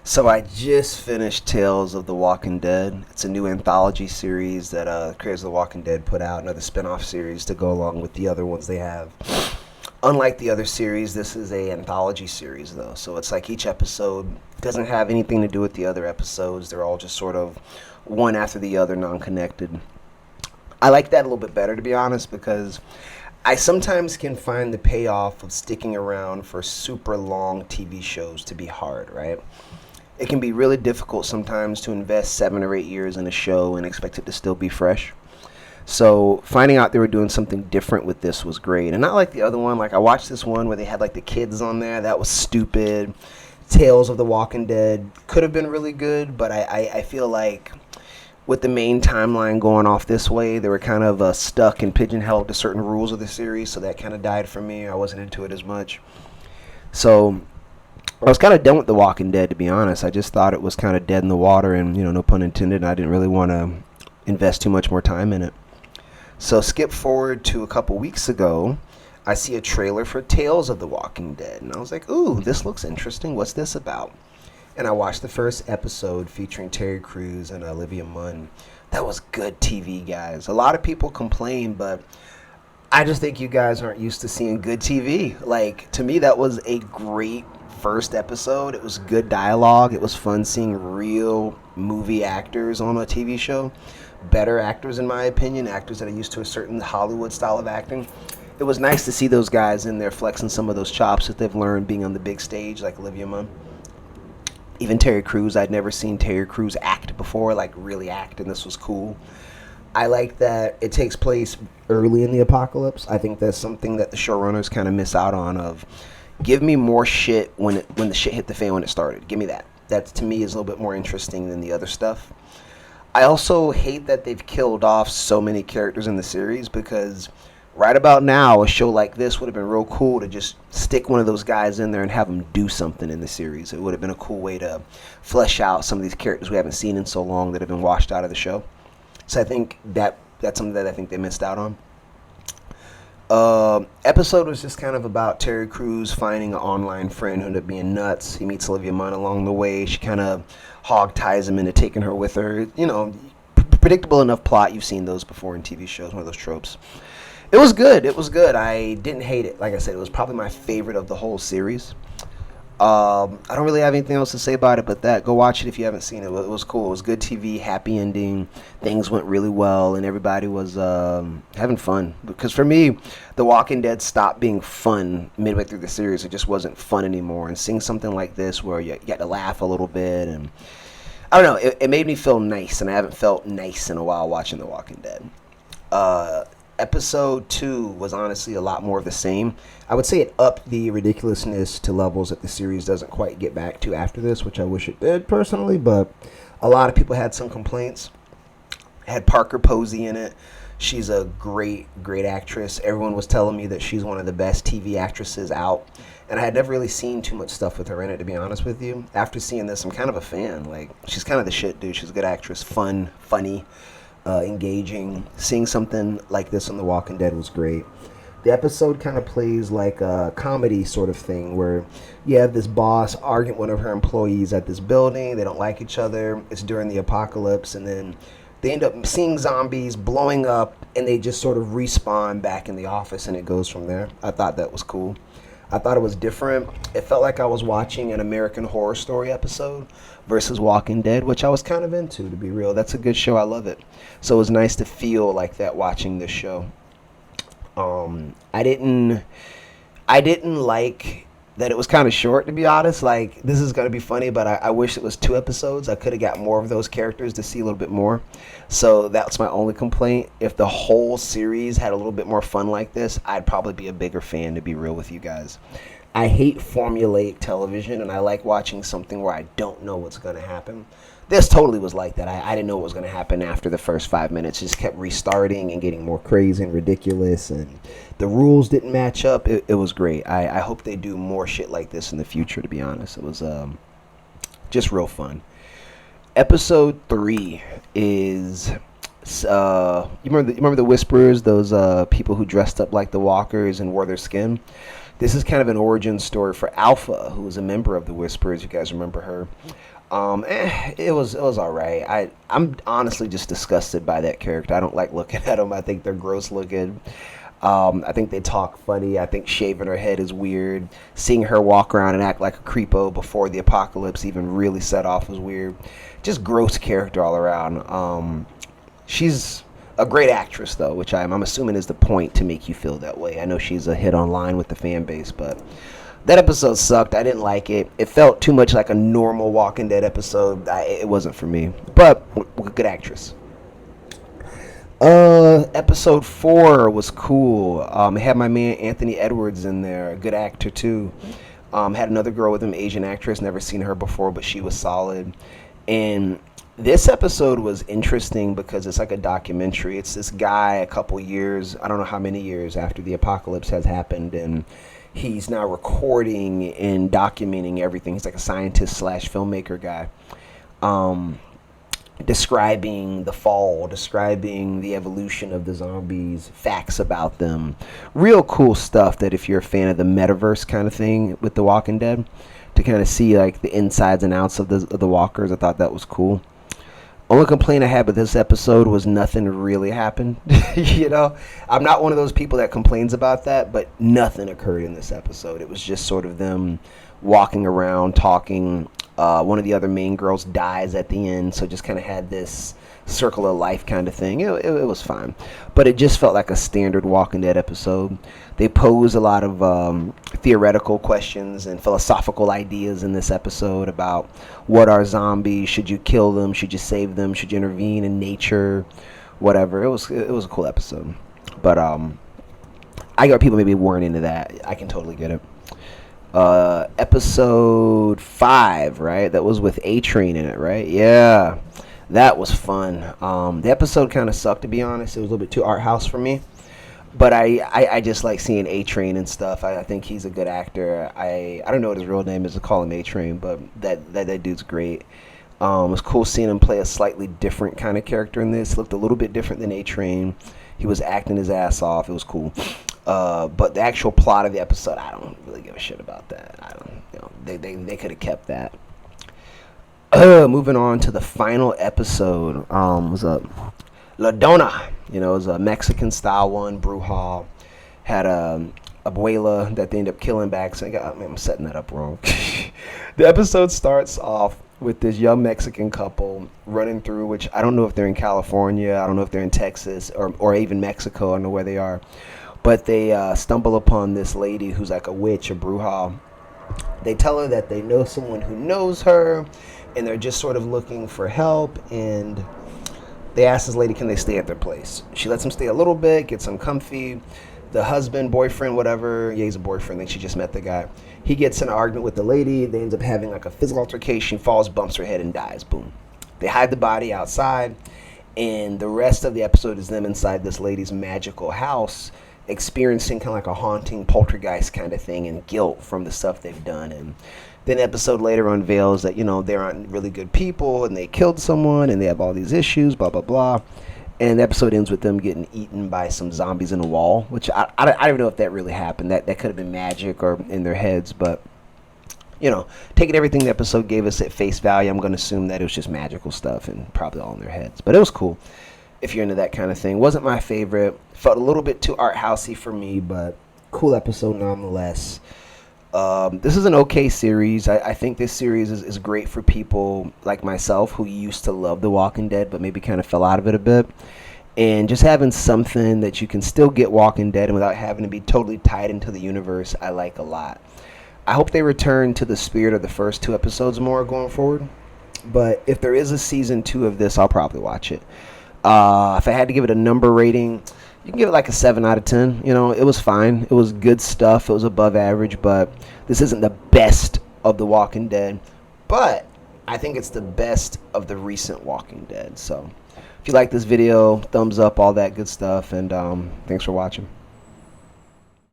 So I just finished Tales of the Walking Dead. It's a new anthology series that creators of the Walking Dead put out, another spin-off series to go along with the other ones they have. Unlike the other series, this is a anthology series though. So it's like each episode doesn't have anything to do with the other episodes. They're all just sort of one after the other, non-connected. I like that a little bit better, to be honest, because I sometimes can find the payoff of sticking around for super long TV shows to be hard, right? It can be really difficult sometimes to invest 7 or 8 years in a show and expect it to still be fresh. So finding out they were doing something different with this was great. And not like the other one. Like I watched this one where they had like the kids on there. That was stupid. Tales of the Walking Dead could have been really good, but I feel like with the main timeline going off this way, they were kind of stuck and pigeonholed to certain rules of the series, so that kind of died for me. I wasn't into it as much. So I was kind of done with The Walking Dead, to be honest. I just thought it was kind of dead in the water, and no pun intended. I didn't really want to invest too much more time in it. So skip forward to a couple weeks ago. I see a trailer for Tales of the Walking Dead, and I was like, ooh, this looks interesting. What's this about? And I watched the first episode featuring Terry Crews and Olivia Munn. That was good TV, guys. A lot of people complain, but I just think you guys aren't used to seeing good TV. Like, to me, that was a great first episode. It was good dialogue. It was fun seeing real movie actors on a TV show. Better actors, in my opinion. Actors that are used to a certain Hollywood style of acting. It was nice to see those guys in there flexing some of those chops that they've learned being on the big stage, like Olivia Munn. Even Terry Crews, I'd never seen Terry Crews act before, like really act, and this was cool. I like that it takes place early in the apocalypse. I think that's something that the showrunners kind of miss out on. Of give me more shit when the shit hit the fan when it started. Give me that. That to me is a little bit more interesting than the other stuff. I also hate that they've killed off so many characters in the series, because right about now, a show like this would have been real cool to just stick one of those guys in there and have them do something in the series. It would have been a cool way to flesh out some of these characters we haven't seen in so long that have been washed out of the show. So I think that's something that I think they missed out on. Episode was just kind of about Terry Crews finding an online friend who ended up being nuts. He meets Olivia Munn along the way. She kind of hog ties him into taking her with her. Predictable enough plot. You've seen those before in TV shows, one of those tropes. It was good. It was good. I didn't hate it. Like I said, it was probably my favorite of the whole series. I don't really have anything else to say about it but that. Go watch it if you haven't seen it. It was cool. It was good TV, happy ending. Things went really well, and everybody was having fun. Because for me, The Walking Dead stopped being fun midway through the series. It just wasn't fun anymore. And seeing something like this where you get to laugh a little bit, and I don't know, it made me feel nice, and I haven't felt nice in a while watching The Walking Dead. Episode 2 was honestly a lot more of the same. I would say it upped the ridiculousness to levels that the series doesn't quite get back to after this, which I wish it did personally, but a lot of people had some complaints. It had Parker Posey in it. She's a great actress. Everyone was telling me that she's one of the best TV actresses out, and I had never really seen too much stuff with her in it, to be honest with you. After seeing this, I'm kind of a fan. Like, she's kind of the shit, dude. She's a good actress, fun, funny. Engaging. Seeing something like this on The Walking Dead was great. The episode kind of plays like a comedy sort of thing where you have this boss arguing with one of her employees at this building. They don't like each other. It's during the apocalypse, and then they end up seeing zombies blowing up, and they just sort of respawn back in the office, and it goes from there. I thought that was cool. I thought it was different. It felt like I was watching an American Horror Story episode versus Walking Dead, which I was kind of into, to be real. That's a good show. I love it. So it was nice to feel like that watching this show. I didn't like that it was kind of short, to be honest. Like, this is going to be funny, but I wish it was 2 episodes. I could have got more of those characters to see a little bit more. So that's my only complaint. If the whole series had a little bit more fun like this, I'd probably be a bigger fan, to be real with you guys. I hate formulaic television, and I like watching something where I don't know what's going to happen. This totally was like that. I didn't know what was going to happen after the first 5 minutes. It just kept restarting and getting more crazy and ridiculous, and the rules didn't match up. It was great. I hope they do more shit like this in the future, to be honest. It was just real fun. Episode 3 is... you remember the Whisperers, those people who dressed up like the Walkers and wore their skin? This is kind of an origin story for Alpha, who was a member of the Whisperers. You guys remember her? It was all right. I'm honestly just disgusted by that character. I don't like looking at them. I think they're gross looking. I think they talk funny. I think shaving her head is weird. Seeing her walk around and act like a creepo before the apocalypse even really set off was weird. Just gross character all around. She's a great actress though, which I'm assuming is the point to make you feel that way. I know she's a hit online with the fan base, but that episode sucked. I didn't like it. It felt too much like a normal Walking Dead episode. It wasn't for me, but good actress. Episode 4 was cool. It had my man Anthony Edwards in there, a good actor too. Had another girl with him, Asian actress, never seen her before, but she was solid. And this episode was interesting because it's like a documentary. It's this guy a couple years, I don't know how many years after the apocalypse has happened, and he's now recording and documenting everything. He's like a scientist slash filmmaker guy. Describing the fall, describing the evolution of the zombies, facts about them. Real cool stuff that if you're a fan of the metaverse kind of thing with The Walking Dead, to kind of see like the insides and outs of the walkers, I thought that was cool. Only complaint I had with this episode was nothing really happened. You know, I'm not one of those people that complains about that, but nothing occurred in this episode. It was just sort of them walking around, talking. One of the other main girls dies at the end, so just kind of had this circle of life kind of thing. It was fine, but it just felt like a standard Walking Dead episode. They pose a lot of theoretical questions and philosophical ideas in this episode about what are zombies, should you kill them, should you save them, should you intervene in nature, whatever. It was a cool episode, but I got people maybe weren't into that. I can totally get it. Episode 5, right? That was with A-Train in it, right? Yeah, that was fun. The episode kind of sucked, to be honest. It was a little bit too art house for me, but I just like seeing A-Train and stuff. I think he's a good actor. I don't know what his real name is to call him A-Train, but that dude's great. It was cool seeing him play a slightly different kind of character in this. Looked a little bit different than A-Train. He was acting his ass off. It was cool. But the actual plot of the episode, I don't really give a shit about that. I don't, they could have kept that. Moving on to the final episode, was La Dona. It was a Mexican style one, Bruja. Had a abuela that they end up killing back. So I'm setting that up wrong. The episode starts off with this young Mexican couple running through, which I don't know if they're in California, I don't know if they're in Texas or even Mexico. I don't know where they are. But they stumble upon this lady who's like a witch, a bruja. They tell her that they know someone who knows her, and they're just sort of looking for help. And they ask this lady, can they stay at their place? She lets them stay a little bit, gets them comfy. The husband, boyfriend, whatever, yeah, he's a boyfriend, I think she just met the guy. He gets in an argument with the lady. They end up having like a physical altercation, falls, bumps her head, and dies. Boom. They hide the body outside, and the rest of the episode is them inside this lady's magical house, experiencing kind of like a haunting poltergeist kind of thing and guilt from the stuff they've done. And then the episode later unveils that, they aren't really good people and they killed someone and they have all these issues, blah, blah, blah. And the episode ends with them getting eaten by some zombies in a wall, which I don't even know if that really happened. That could have been magic or in their heads, but taking everything the episode gave us at face value, I'm going to assume that it was just magical stuff and probably all in their heads. But it was cool if you're into that kind of thing. Wasn't my favorite. Felt a little bit too art housey for me, but cool episode nonetheless. This is an okay series. I think this series is great for people like myself who used to love The Walking Dead, but maybe kind of fell out of it a bit. And just having something that you can still get Walking Dead and without having to be totally tied into the universe, I like a lot. I hope they return to the spirit of the first 2 episodes more going forward. But if there is a season 2 of this, I'll probably watch it. If I had to give it a number rating, you can give it like a 7 out of 10. It was fine. It was good stuff. It was above average, but this isn't the best of The Walking Dead. But I think it's the best of the recent Walking Dead. So if you like this video, thumbs up, all that good stuff, and thanks for watching.